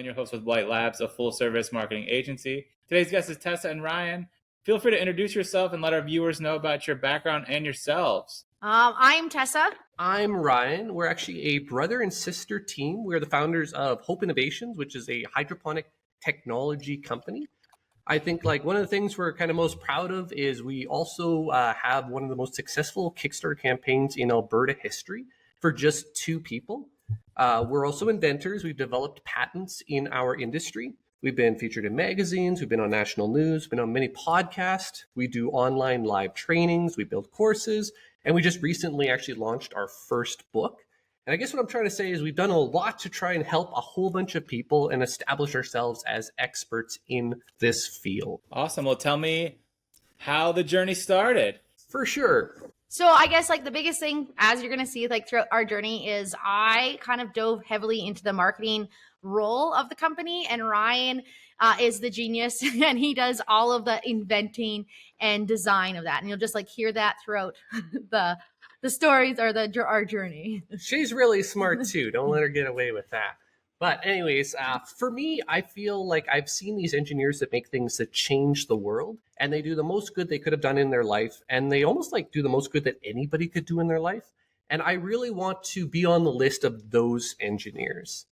Flynn, your host with Blight Labs, a full-service marketing agency. Today's guest is Tessa and Ryan. Feel free to introduce yourself and let our viewers know about your background and yourselves. I'm Tessa. I'm Ryan. We're actually a brother and sister team. We're the founders of Hope Innovations, which is a hydroponic technology company. I think one of the things we're kind of most proud of is we also have one of the most successful Kickstarter campaigns in Alberta history for just 2 people. We're also inventors. We've developed patents in our industry. We've been featured in magazines. We've been on national news, been on many podcasts. We do online live trainings. We build courses. And we just recently actually launched our first book. And I guess what I'm trying to say is we've done a lot to try and help a whole bunch of people and establish ourselves as experts in this field. Awesome. Well, tell me how the journey started. For sure. So I guess the biggest thing, as you're going to see throughout our journey, is I kind of dove heavily into the marketing role of the company, and Ryan is the genius and he does all of the inventing and design of that. And you'll just hear that throughout the stories or our journey. She's really smart too. Don't let her get away with that. But anyways, for me, I feel like I've seen these engineers that make things that change the world, and they do the most good they could have done in their life. And they almost do the most good that anybody could do in their life. And I really want to be on the list of those engineers.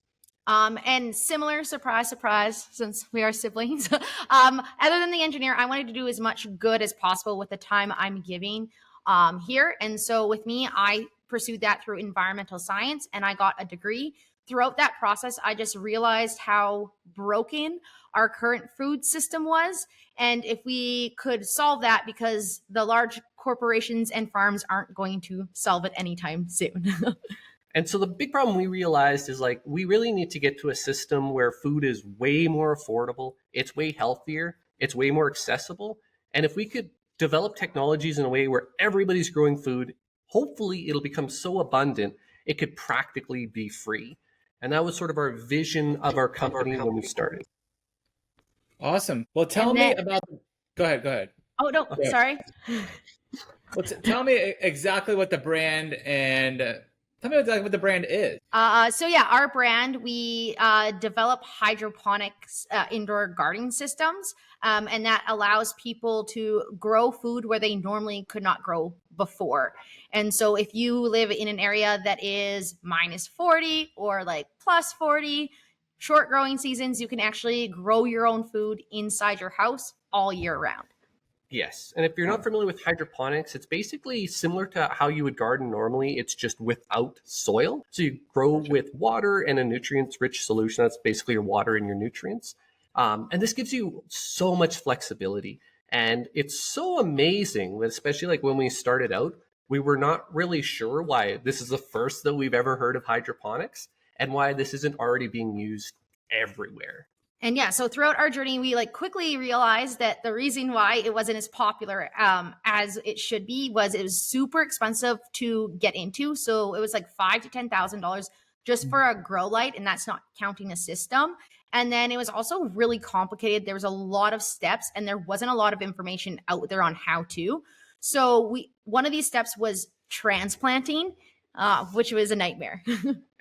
And similar, surprise, since we are siblings, other than the engineer, I wanted to do as much good as possible with the time I'm giving here. And so with me, I pursued that through environmental science and I got a degree. Throughout that process, I just realized how broken our current food system was. And if we could solve that, because the large corporations and farms aren't going to solve it anytime soon. And so the big problem we realized is we really need to get to a system where food is way more affordable, it's way healthier, it's way more accessible. And if we could develop technologies in a way where everybody's growing food, hopefully it'll become so abundant, it could practically be free. And that was sort of our vision of our company when we started. Awesome. Well, tell me about... Go ahead. Oh, no, sorry. Well, tell me exactly what the brand and... Tell me what the brand is. Our brand, we develop hydroponics indoor gardening systems, and that allows people to grow food where they normally could not grow before. And so if you live in an area that is -40 or +40, short growing seasons, you can actually grow your own food inside your house all year round. Yes. And if you're not familiar with hydroponics, it's basically similar to how you would garden normally. It's just without soil. So you grow with water and a nutrients-rich solution. That's basically your water and your nutrients. And this gives you so much flexibility. And it's so amazing that, especially when we started out, we were not really sure why this is the first that we've ever heard of hydroponics and why this isn't already being used everywhere. And so throughout our journey, we quickly realized that the reason why it wasn't as popular as it should be was it was super expensive to get into. So it was $5,000 to $10,000 just for a grow light, and that's not counting a system. And then it was also really complicated. There was a lot of steps, and there wasn't a lot of information out there on how to. So one of these steps was transplanting, which was a nightmare.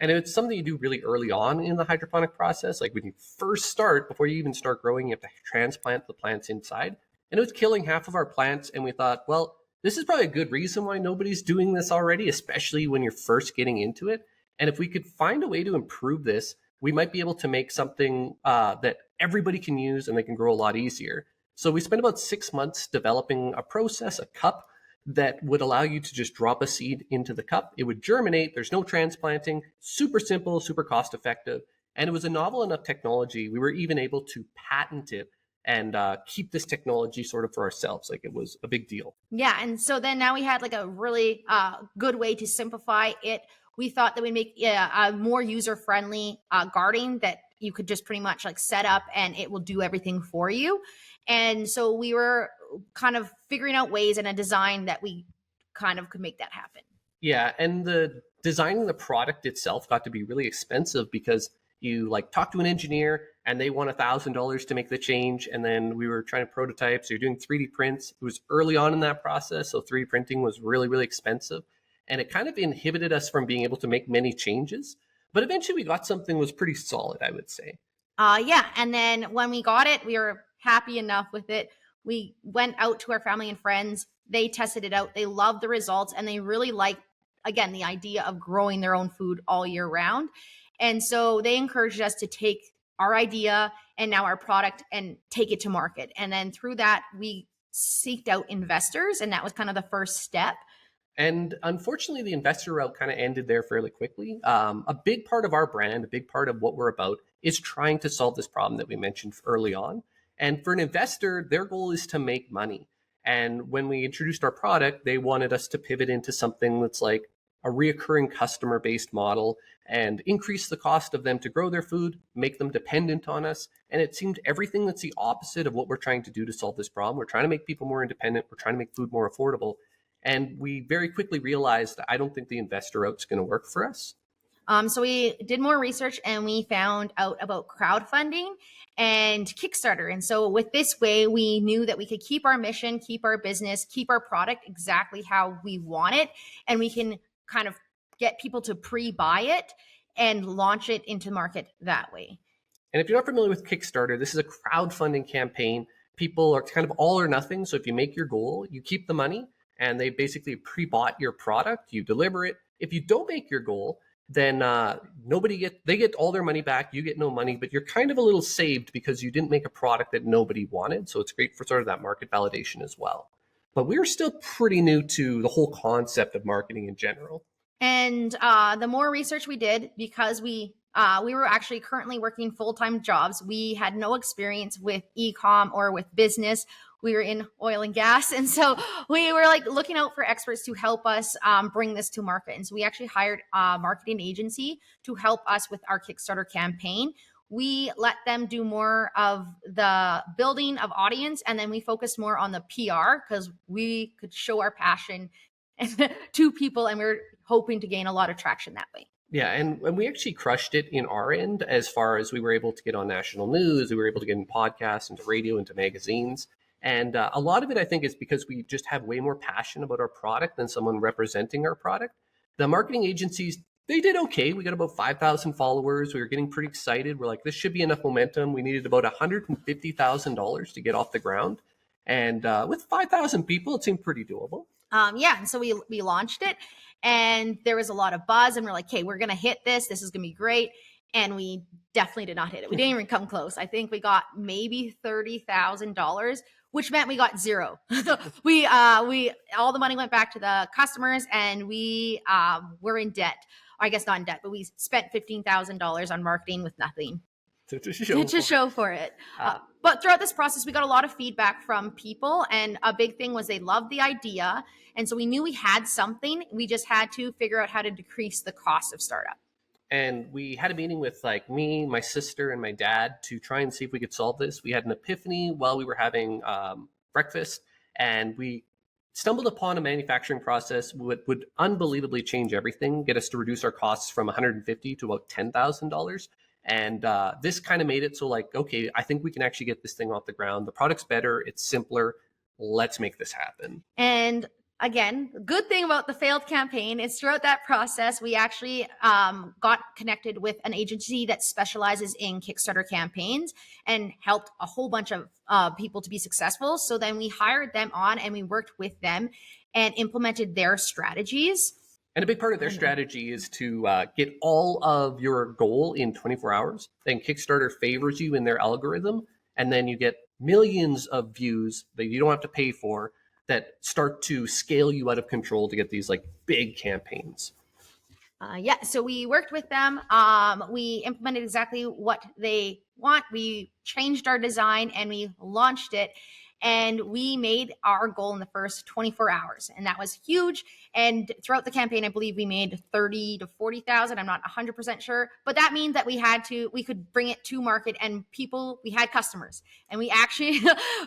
And it's something you do really early on in the hydroponic process. When you first start, before you even start growing, you have to transplant the plants inside. And it was killing half of our plants. And we thought, well, this is probably a good reason why nobody's doing this already, especially when you're first getting into it. And if we could find a way to improve this, we might be able to make something that everybody can use and they can grow a lot easier. So we spent about 6 months developing a process, a cup, that would allow you to just drop a seed into the cup. It would germinate. There's no transplanting. Super simple, super cost effective. And it was a novel enough technology. We were even able to patent it and keep this technology sort of for ourselves. It was a big deal. Yeah. And so then now we had a really good way to simplify it. We thought that we'd make a more user-friendly gardening that you could just pretty much set up and it will do everything for you. And so we were kind of figuring out ways and a design that we kind of could make that happen. Yeah. And the designing the product itself got to be really expensive because you talk to an engineer and they want $1,000 to make the change. And then we were trying to prototype. So you're doing 3D prints. It was early on in that process. So 3D printing was really, really expensive. And it kind of inhibited us from being able to make many changes. But eventually we got something that was pretty solid, I would say. Yeah. And then when we got it, we were happy enough with it. We went out to our family and friends. They tested it out. They loved the results and they really liked, again, the idea of growing their own food all year round. And so they encouraged us to take our idea and now our product and take it to market. And then through that, we seeked out investors. And that was kind of the first step. And unfortunately, the investor route kind of ended there fairly quickly. A big part of our brand, a big part of what we're about is trying to solve this problem that we mentioned early on. And for an investor, their goal is to make money. And when we introduced our product, they wanted us to pivot into something that's like a reoccurring customer based model and increase the cost of them to grow their food, make them dependent on us. And it seemed everything that's the opposite of what we're trying to do to solve this problem. We're trying to make people more independent. We're trying to make food more affordable. And we very quickly realized that I don't think the investor route is going to work for us. So we did more research and we found out about crowdfunding and Kickstarter. And so with this way, we knew that we could keep our mission, keep our business, keep our product exactly how we want it. And we can kind of get people to pre-buy it and launch it into market that way. And if you're not familiar with Kickstarter, this is a crowdfunding campaign. People are kind of all or nothing. So if you make your goal, you keep the money. And they basically pre-bought your product, you deliver it. If you don't make your goal, then they get all their money back, you get no money, but you're kind of a little saved because you didn't make a product that nobody wanted. So it's great for sort of that market validation as well. But we're still pretty new to the whole concept of marketing in general. And the more research we did, because we were actually currently working full-time jobs, we had no experience with e-com or with business. We were in oil and gas. And so we were like looking out for experts to help us bring this to market. And so we actually hired a marketing agency to help us with our Kickstarter campaign. We let them do more of the building of audience. And then we focused more on the PR because we could show our passion to people. And we were hoping to gain a lot of traction that way. Yeah, and we actually crushed it in our end as far as we were able to get on national news. We were able to get in podcasts, into radio, into magazines. And a lot of it, I think, is because we just have way more passion about our product than someone representing our product. The marketing agencies, they did okay. We got about 5,000 followers. We were getting pretty excited. We're like, this should be enough momentum. We needed about $150,000 to get off the ground. And with 5,000 people, it seemed pretty doable. Yeah, and so we launched it, and there was a lot of buzz, and we're like, "Okay, we're gonna hit this. This is gonna be great." And we definitely did not hit it. We didn't even come close. I think we got maybe $30,000, which meant we got zero. we all the money went back to the customers, and we were in debt. I guess not in debt, but we spent $15,000 on marketing with nothing to show for it. But throughout this process, we got a lot of feedback from people. And a big thing was they loved the idea. And so we knew we had something. We just had to figure out how to decrease the cost of startup. And we had a meeting with like me, my sister, and my dad to try and see if we could solve this. We had an epiphany while we were having breakfast, and we stumbled upon a manufacturing process would unbelievably change everything, get us to reduce our costs from $150 to about $10,000. And this kind of made it so like, okay, I think we can actually get this thing off the ground. The product's better. It's simpler. Let's make this happen. And again, good thing about the failed campaign is throughout that process, we actually got connected with an agency that specializes in Kickstarter campaigns and helped a whole bunch of people to be successful. So then we hired them on and we worked with them and implemented their strategies. And a big part of their strategy is to get all of your goal in 24 hours. Then Kickstarter favors you in their algorithm. And then you get millions of views that you don't have to pay for that start to scale you out of control to get these like big campaigns. Yeah, so we worked with them. We implemented exactly what they want. We changed our design and we launched it. And we made our goal in the first 24 hours. And that was huge. And throughout the campaign, I believe we made 30 to 40,000. I'm not 100% sure. But that means that we could bring it to market and we had customers. And we actually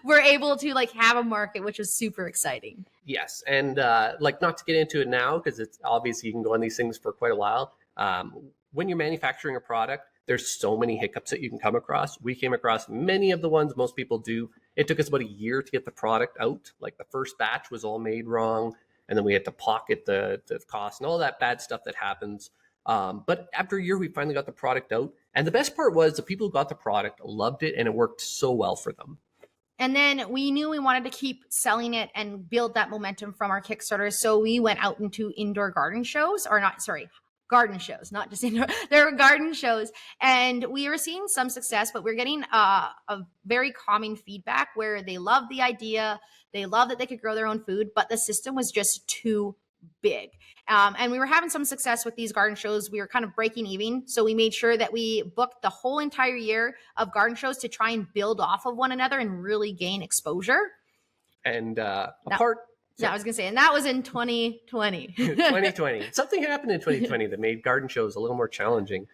were able to like have a market, which was super exciting. Yes. And like not to get into it now, because it's obvious you can go on these things for quite a while. When you're manufacturing a product, there's so many hiccups that you can come across. We came across many of the ones most people do. It took us about a year to get the product out. Like the first batch was all made wrong. And then we had to pocket the cost and all that bad stuff that happens. But after a year, we finally got the product out. And the best part was the people who got the product loved it, and it worked so well for them. And then we knew we wanted to keep selling it and build that momentum from our Kickstarter. So we went out into indoor garden shows, or not, sorry, garden shows, not just indoor. There were garden shows, and we were seeing some success, but we're getting a very common feedback where they loved the idea, they loved that they could grow their own food, but the system was just too big. And we were having some success with these garden shows. We were kind of breaking even. So we made sure that we booked the whole entire year of garden shows to try and build off of one another and really gain exposure. And I was going to say, and that was in 2020. 2020. Something happened in 2020 that made garden shows a little more challenging,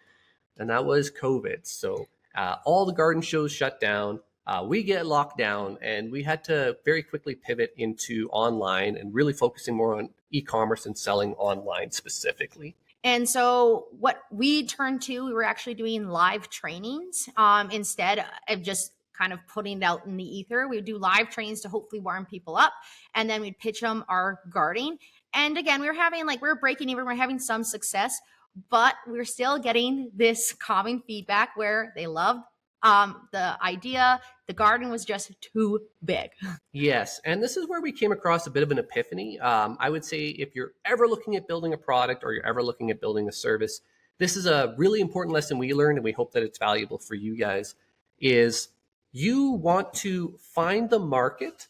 and that was COVID. So all the garden shows shut down. We get locked down, and we had to very quickly pivot into online and really focusing more on e-commerce and selling online specifically. And so what we turned to, we were actually doing live trainings instead of just kind of putting it out in the ether. We would do live trainings to hopefully warm people up, and then we'd pitch them our gardening. And again, we were breaking even, we were having some success, but we were still getting this common feedback where they loved the idea. The garden was just too big. Yes, and this is where we came across a bit of an epiphany. I would say if you're ever looking at building a product or you're ever looking at building a service, this is a really important lesson we learned, and we hope that it's valuable for you guys, is you want to find the market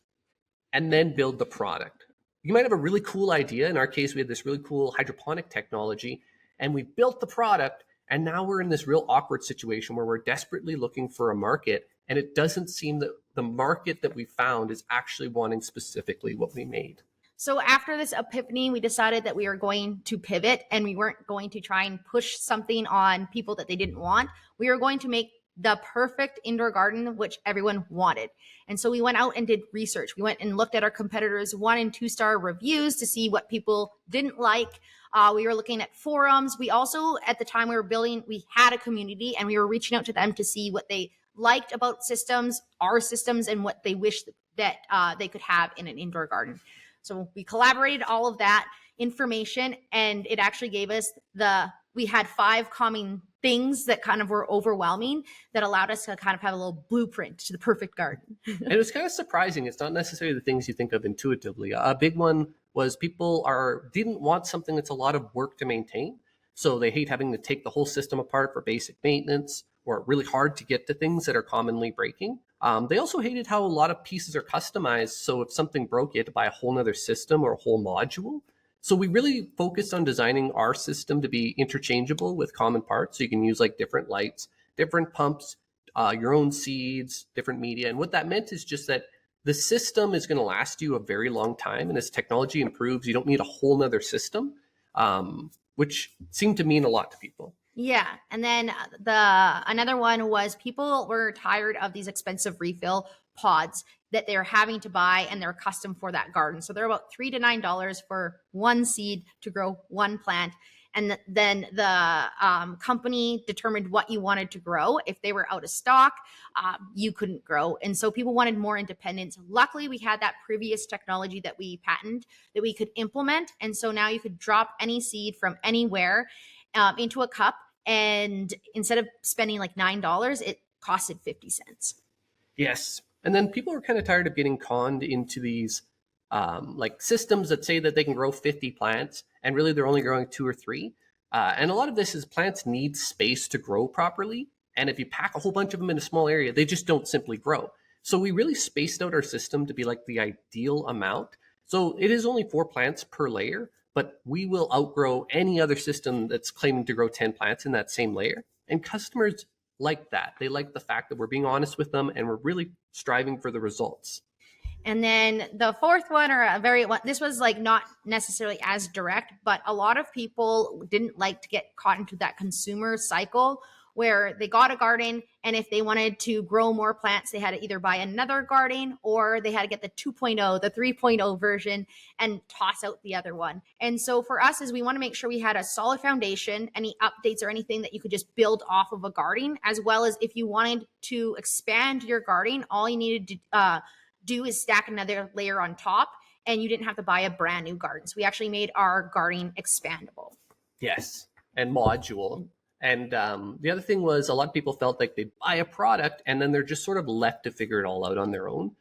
and then build the product. You might have a really cool idea. In our case, we had this really cool hydroponic technology, and we built the product. And now we're in this real awkward situation where we're desperately looking for a market, and it doesn't seem that the market that we found is actually wanting specifically what we made. So after this epiphany, we decided that we were going to pivot, and we weren't going to try and push something on people that they didn't want. We were going to make the perfect indoor garden, which everyone wanted. And so we went out and did research. We went and looked at our competitors' 1- and 2-star reviews to see what people didn't like. We were looking at forums. We also, at the time we were building, we had a community, and we were reaching out to them to see what they liked about systems, our systems, and what they wished that they could have in an indoor garden. So we collaborated all of that information, and it actually gave us we had 5 common things that kind of were overwhelming that allowed us to kind of have a little blueprint to the perfect garden. And it was kind of surprising. It's not necessarily the things you think of intuitively. A big one was people didn't want something that's a lot of work to maintain. So they hate having to take the whole system apart for basic maintenance, or really hard to get to things that are commonly breaking. They also hated how a lot of pieces are customized. So if something broke, you had to buy a whole nother system or a whole module. So we really focused on designing our system to be interchangeable with common parts. So you can use like different lights, different pumps, your own seeds, different media. And what that meant is just that the system is going to last you a very long time. And as technology improves, you don't need a whole nother system, which seemed to mean a lot to people. Yeah. And then another one was people were tired of these expensive refill pods that they're having to buy, and they're custom for that garden. So they're about $3 to $9 for one seed to grow one plant. And then the company determined what you wanted to grow. If they were out of stock, you couldn't grow. And so people wanted more independence. Luckily, we had that previous technology that we patented that we could implement. And so now you could drop any seed from anywhere into a cup. And instead of spending like $9, it costed 50 cents. Yes. And then people were kind of tired of getting conned into these like systems that say that they can grow 50 plants, and really they're only growing 2 or 3. And a lot of this is plants need space to grow properly. And if you pack a whole bunch of them in a small area, they just don't simply grow. So we really spaced out our system to be like the ideal amount. So it is only 4 plants per layer, but we will outgrow any other system that's claiming to grow 10 plants in that same layer. And customers like that. They like the fact that we're being honest with them, and we're really striving for the results. And then the fourth one, this was like not necessarily as direct, but a lot of people didn't like to get caught into that consumer cycle where they got a garden, and if they wanted to grow more plants, they had to either buy another garden, or they had to get the 2.0, the 3.0 version, and toss out the other one. And so for us, is we want to make sure we had a solid foundation, any updates or anything that you could just build off of a garden, as well as if you wanted to expand your garden, all you needed to do is stack another layer on top, and you didn't have to buy a brand new garden. So we actually made our garden expandable. Yes, and modular. And the other thing was a lot of people felt like they buy a product and then they're just sort of left to figure it all out on their own.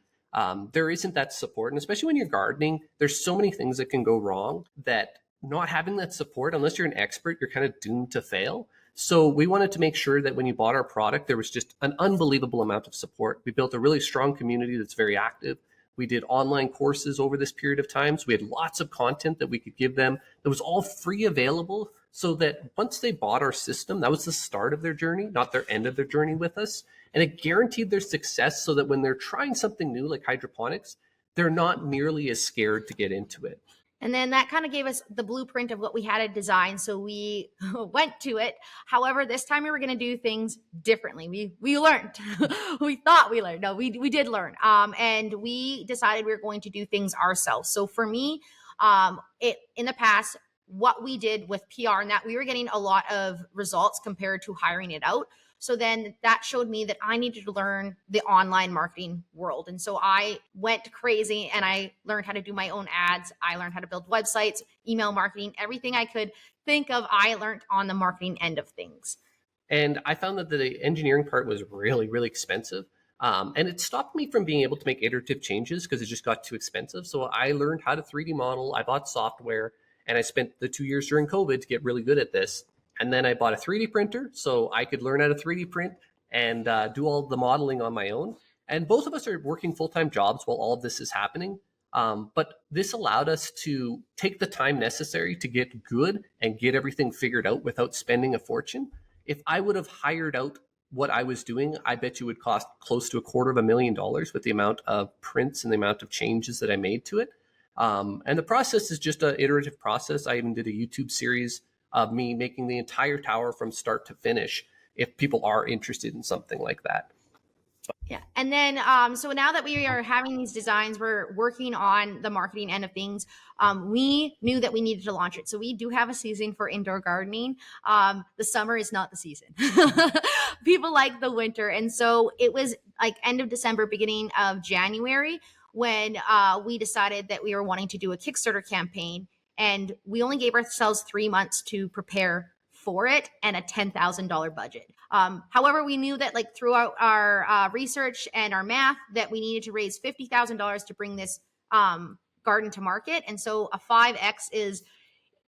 There isn't that support. And especially when you're gardening, there's so many things that can go wrong that not having that support, unless you're an expert, you're kind of doomed to fail. So we wanted to make sure that when you bought our product, there was just an unbelievable amount of support. We built a really strong community that's very active. We did online courses over this period of time. So we had lots of content that we could give them that was all free available, so that once they bought our system, that was the start of their journey, not their end of their journey with us. And it guaranteed their success, so that when they're trying something new like hydroponics, they're not nearly as scared to get into it. And then that kind of gave us the blueprint of what we had to design. So we went to it. However, this time we were going to do things differently. We learned. We thought we learned. No, we did learn. And we decided we were going to do things ourselves. So for me, in the past, what we did with PR, and that we were getting a lot of results compared to hiring it out. So then that showed me that I needed to learn the online marketing world. And so I went crazy and I learned how to do my own ads. I learned how to build websites, email marketing, everything I could think of, I learned on the marketing end of things. And I found that the engineering part was really, really expensive. And it stopped me from being able to make iterative changes because it just got too expensive. So I learned how to 3D model. I bought software, and I spent the 2 years during COVID to get really good at this. And then I bought a 3D printer so I could learn how to 3D print and do all the modeling on my own. And both of us are working full-time jobs while all of this is happening. But this allowed us to take the time necessary to get good and get everything figured out without spending a fortune. If I would have hired out what I was doing, I bet you would cost close to $250,000 with the amount of prints and the amount of changes that I made to it. And the process is just an iterative process. I even did a YouTube series of me making the entire tower from start to finish, if people are interested in something like that. Yeah. And then, so now that we are having these designs, we're working on the marketing end of things. We knew that we needed to launch it. So we do have a season for indoor gardening. The summer is not the season. People like the winter. And so it was like end of December, beginning of January, when we decided that we were wanting to do a Kickstarter campaign. And we only gave ourselves 3 months to prepare for it and a $10,000 budget. However, we knew that like through our research and our math that we needed to raise $50,000 to bring this garden to market. And so a 5X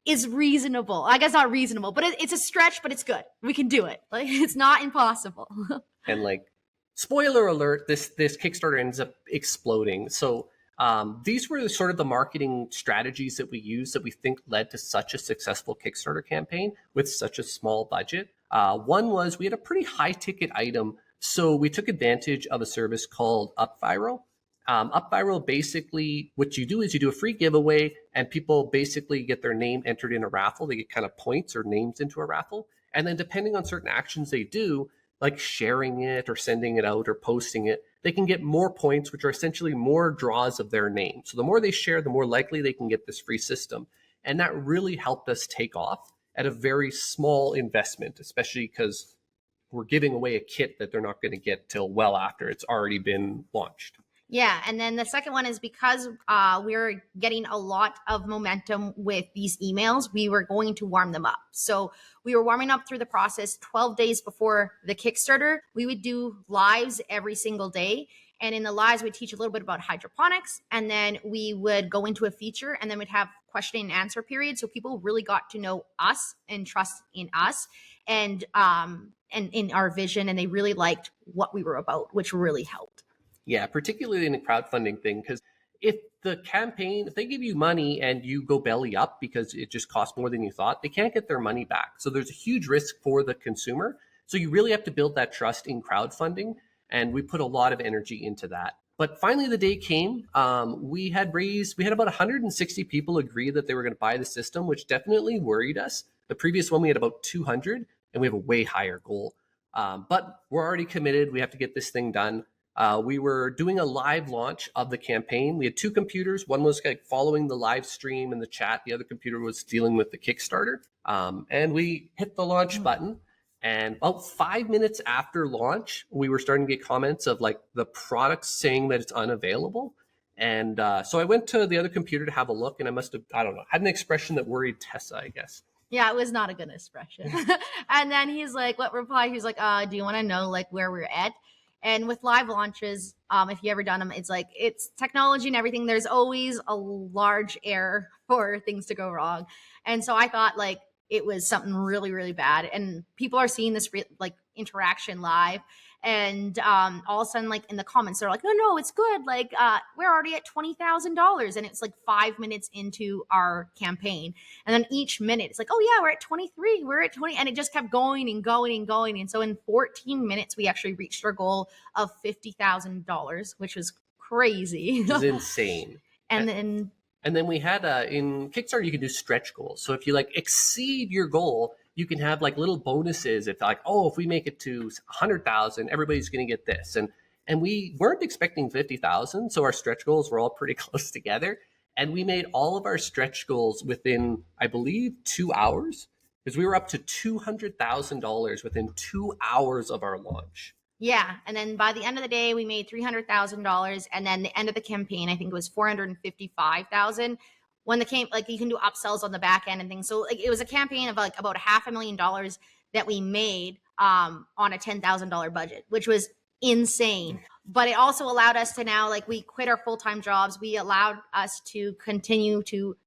is reasonable. I guess not reasonable, but it's a stretch, but it's good. We can do it. Like, it's not impossible. And like, spoiler alert, this Kickstarter ends up exploding. So these were sort of the marketing strategies that we used that we think led to such a successful Kickstarter campaign with such a small budget. One was we had a pretty high ticket item. So we took advantage of a service called UpViral. UpViral, basically what you do is you do a free giveaway and people basically get their name entered in a raffle. They get kind of points or names into a raffle. And then depending on certain actions they do, like sharing it or sending it out or posting it, they can get more points, which are essentially more draws of their name. So the more they share, the more likely they can get this free system. And that really helped us take off at a very small investment, especially because we're giving away a kit that they're not going to get till well after it's already been launched. Yeah. And then the second one is because we're getting a lot of momentum with these emails, we were going to warm them up. So we were warming up through the process 12 days before the Kickstarter. We would do lives every single day. And in the lives, we'd teach a little bit about hydroponics. And then we would go into a feature and then we'd have question and answer period. So people really got to know us and trust in us and in our vision. And they really liked what we were about, which really helped. Yeah, particularly in the crowdfunding thing, because if they give you money and you go belly up because it just costs more than you thought, they can't get their money back. So there's a huge risk for the consumer. So you really have to build that trust in crowdfunding. And we put a lot of energy into that. But finally, the day came. We had about 160 people agree that they were going to buy the system, which definitely worried us. The previous one, we had about 200, and we have a way higher goal. But we're already committed. We have to get this thing done. We were doing a live launch of the campaign. We had two computers. One was like following the live stream and the chat. The other computer was dealing with the Kickstarter. And we hit the launch button. And about 5 minutes after launch, we were starting to get comments of like the product saying that it's unavailable. And so I went to the other computer to have a look, and I had an expression that worried Tessa, I guess. Yeah, it was not a good expression. And then he's like, what reply? He's like, do you want to know like where we're at? And with live launches, if you ever done them, it's like it's technology and everything. There's always a large error for things to go wrong. And so I thought like it was something really, really bad. And people are seeing this like interaction live. And all of a sudden, like in the comments, they're like, no, it's good. Like we're already at $20,000. And it's like 5 minutes into our campaign. And then each minute, it's like, oh yeah, we're at 23, we're at 20. And it just kept going and going and going. And so in 14 minutes, we actually reached our goal of $50,000, which was crazy. It's insane. And then we had in Kickstarter, you can do stretch goals. So if you like exceed your goal, you can have like little bonuses. If like, oh, if we make it to 100,000, everybody's going to get this. And we weren't expecting 50,000. So our stretch goals were all pretty close together. And we made all of our stretch goals within, I believe, 2 hours, because we were up to $200,000 within 2 hours of our launch. Yeah. And then by the end of the day, we made $300,000. And then the end of the campaign, I think it was $455,000. When the came, like you can do upsells on the back end and things. So like it was a campaign of like about $500,000 that we made on a $10,000 budget, which was insane. But it also allowed us to now, like we quit our full-time jobs. We allowed us to continue to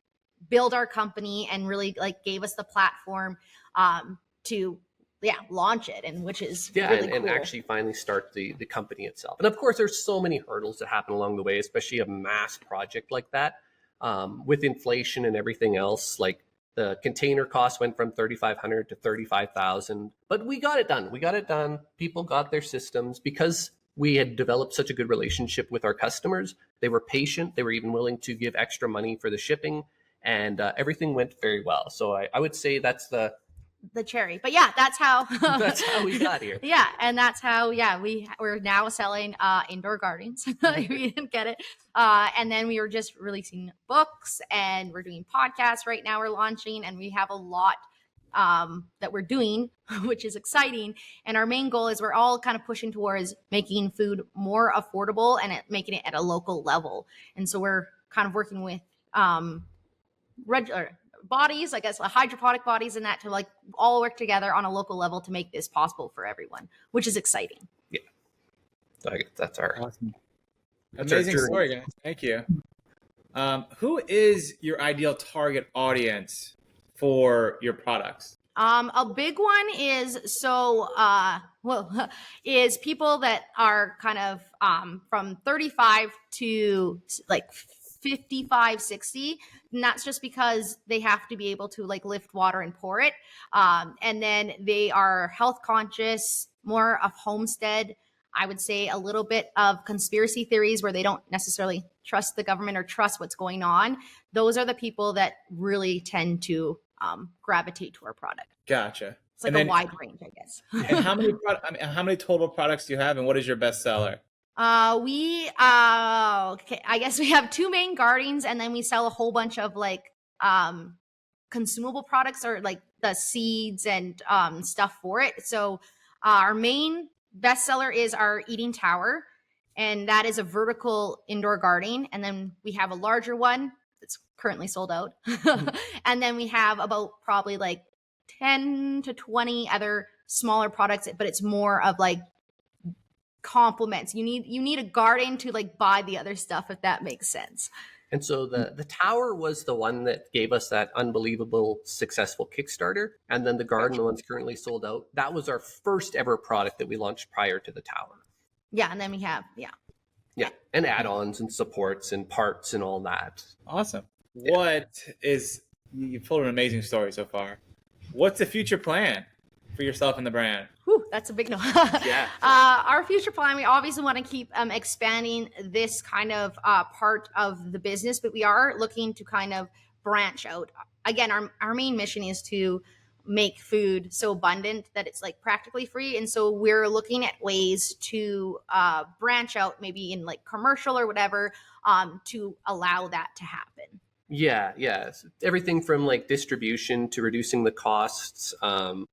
build our company and really like gave us the platform to launch it, and which is really cool. And actually finally start the company itself. And of course, there's so many hurdles that happen along the way, especially a mass project like that. With inflation and everything else, like the container cost went from $3,500 to $35,000, but we got it done. People got their systems because we had developed such a good relationship with our customers. They were patient. They were even willing to give extra money for the shipping, and everything went very well. So I would say that's the cherry. But yeah, that's how we got here. Yeah, and that's how we're now selling indoor gardens. We didn't get it. And then we were just releasing books, and we're doing podcasts right now. We're launching, and we have a lot that we're doing, which is exciting. And our main goal is we're all kind of pushing towards making food more affordable and making it at a local level. And so we're kind of working with regular bodies, I guess, hydroponic bodies, and that to like all work together on a local level to make this possible for everyone, which is exciting. Yeah, so I guess that's our awesome. Amazing story, guys. Thank you. Who is your ideal target audience for your products? A big one is is people that are kind of from 35 to like 55, 60. And that's just because they have to be able to like lift water and pour it. And then they are health conscious, more of homestead. I would say a little bit of conspiracy theories where they don't necessarily trust the government or trust what's going on. Those are the people that really tend to gravitate to our product. Gotcha. It's like a wide range, I guess. And how many total products do you have, and what is your best seller? Okay, I guess we have 2 main gardens, and then we sell a whole bunch of like consumable products or like the seeds and stuff for it. So our main bestseller is our eating tower, and that is a vertical indoor garden. And then we have a larger one that's currently sold out. And then we have about probably like 10 to 20 other smaller products, but it's more of like compliments. You need a garden to like buy the other stuff, if that makes sense. And so the tower was the one that gave us that unbelievable successful Kickstarter. And then the garden, the one's currently sold out. That was our first ever product that we launched prior to the tower. Yeah. And then we have, and add-ons and supports and parts and all that. Awesome. You've told an amazing story so far. What's the future plan for yourself and the brand? Whew, that's a big no. Yeah. Our future plan, we obviously want to keep expanding this kind of part of the business, but we are looking to kind of branch out. Again, our main mission is to make food so abundant that it's like practically free. And so we're looking at ways to branch out, maybe in like commercial or whatever, to allow that to happen. Yeah. Everything from like distribution to reducing the costs,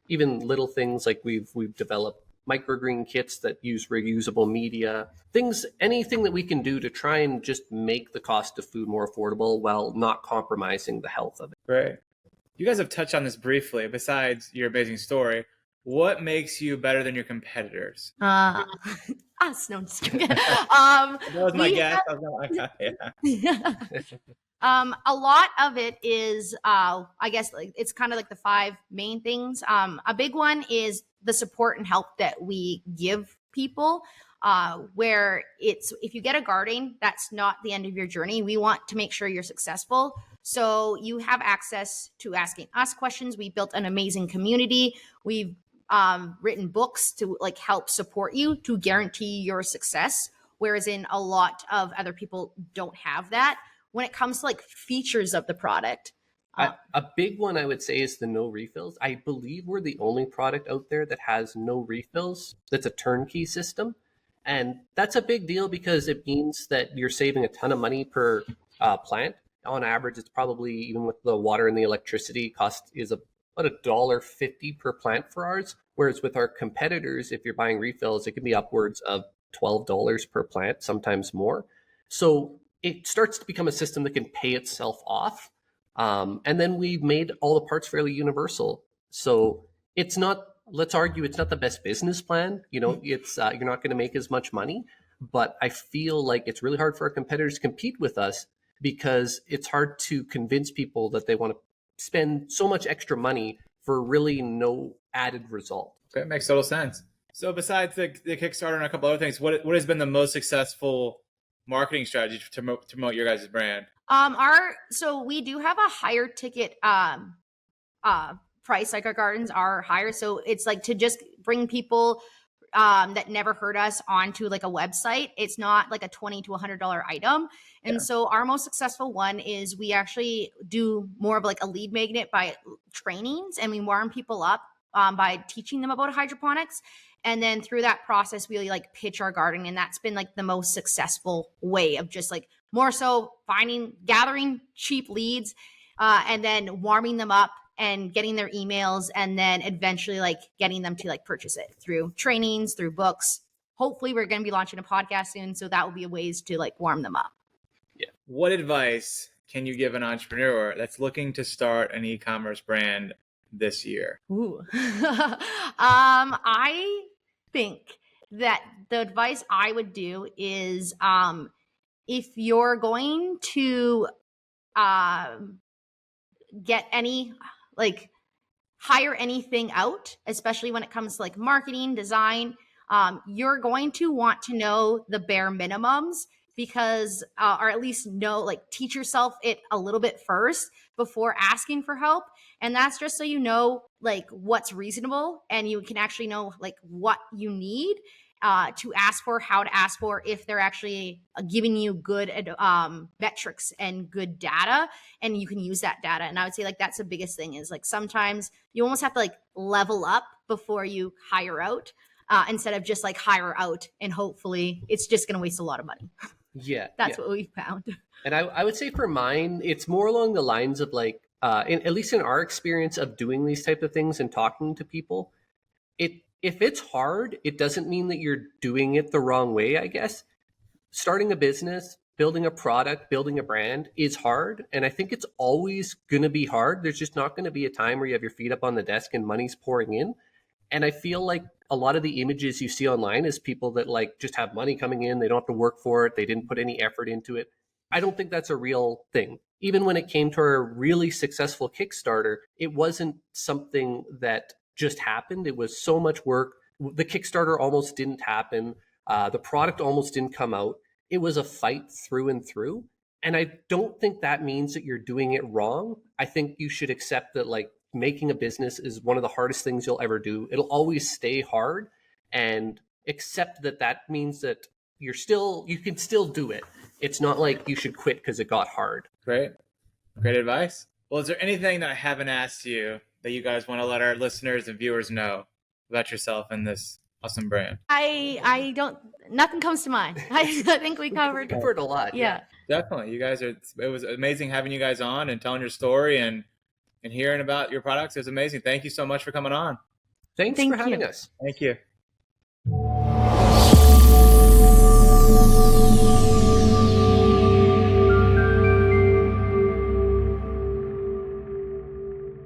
even little things like we've developed microgreen kits that use reusable media, anything that we can do to try and just make the cost of food more affordable while not compromising the health of it. Great. You guys have touched on this briefly. Besides your amazing story, what makes you better than your competitors? Us, no, I'm just kidding. That was my we guess. a lot of it is I guess like it's kind of like the five main things. A big one is the support and help that we give people, where it's if you get a garden, that's not the end of your journey. We want to make sure you're successful, so you have access to asking us questions. We built an amazing community. We've written books to like help support you to guarantee your success, whereas in a lot of other people don't have that when it comes to like features of the product. A big one I would say is the no refills. I believe we're the only product out there that has no refills. That's a turnkey system. And that's a big deal because it means that you're saving a ton of money per plant. On average, it's probably, even with the water and the electricity, cost is about $1.50 per plant for ours. Whereas with our competitors, if you're buying refills, it can be upwards of $12 per plant, sometimes more. So it starts to become a system that can pay itself off. And then we've made all the parts fairly universal. So it's not, let's argue, it's not the best business plan. You know, it's you're not going to make as much money. But I feel like it's really hard for our competitors to compete with us because it's hard to convince people that they want to spend so much extra money for really no added result. Okay, makes total sense. So besides the Kickstarter and a couple other things, what has been the most successful marketing strategy to promote your guys' brand? So we do have a higher ticket price, like our gardens are higher. So it's like to just bring people that never heard us onto like a website. It's not like a $20 to $100 item. And so our most successful one is we actually do more of like a lead magnet by trainings, and we warm people up by teaching them about hydroponics. And then through that process, we like pitch our garden. And that's been like the most successful way of just like more so gathering cheap leads and then warming them up and getting their emails, and then eventually like getting them to like purchase it through trainings, through books. Hopefully we're going to be launching a podcast soon. So that will be a ways to like warm them up. Yeah. What advice can you give an entrepreneur that's looking to start an e-commerce brand this year? Ooh. I think that the advice I would do is if you're going to get any like hire anything out, especially when it comes to like marketing, design, you're going to want to know the bare minimums because or at least know, like teach yourself it a little bit first before asking for help. And that's just so you know like what's reasonable, and you can actually know like what you need to ask for, how to ask for, if they're actually giving you good metrics and good data, and you can use that data. And I would say like that's the biggest thing is like sometimes you almost have to like level up before you hire out instead of just like hire out and hopefully it's just going to waste a lot of money. Yeah. That's what we found. And I would say for mine, it's more along the lines of like, at least in our experience of doing these type of things and talking to people, if it's hard, it doesn't mean that you're doing it the wrong way, I guess. Starting a business, building a product, building a brand is hard. And I think it's always going to be hard. There's just not going to be a time where you have your feet up on the desk and money's pouring in. And I feel like a lot of the images you see online is people that like just have money coming in. They don't have to work for it. They didn't put any effort into it. I don't think that's a real thing. Even when it came to our really successful Kickstarter, it wasn't something that just happened. It was so much work. The Kickstarter almost didn't happen. The product almost didn't come out. It was a fight through and through. And I don't think that means that you're doing it wrong. I think you should accept that like making a business is one of the hardest things you'll ever do. It'll always stay hard, and accept that that means that you can still do it. It's not like you should quit because it got hard. Great advice. Well, is there anything that I haven't asked you that you guys want to let our listeners and viewers know about yourself and this awesome brand? I don't, nothing comes to mind. I think we covered it a lot. Yeah. Definitely. It was amazing having you guys on and telling your story and hearing about your products. It was amazing. Thank you so much for coming on. Thanks for having us. Thank you.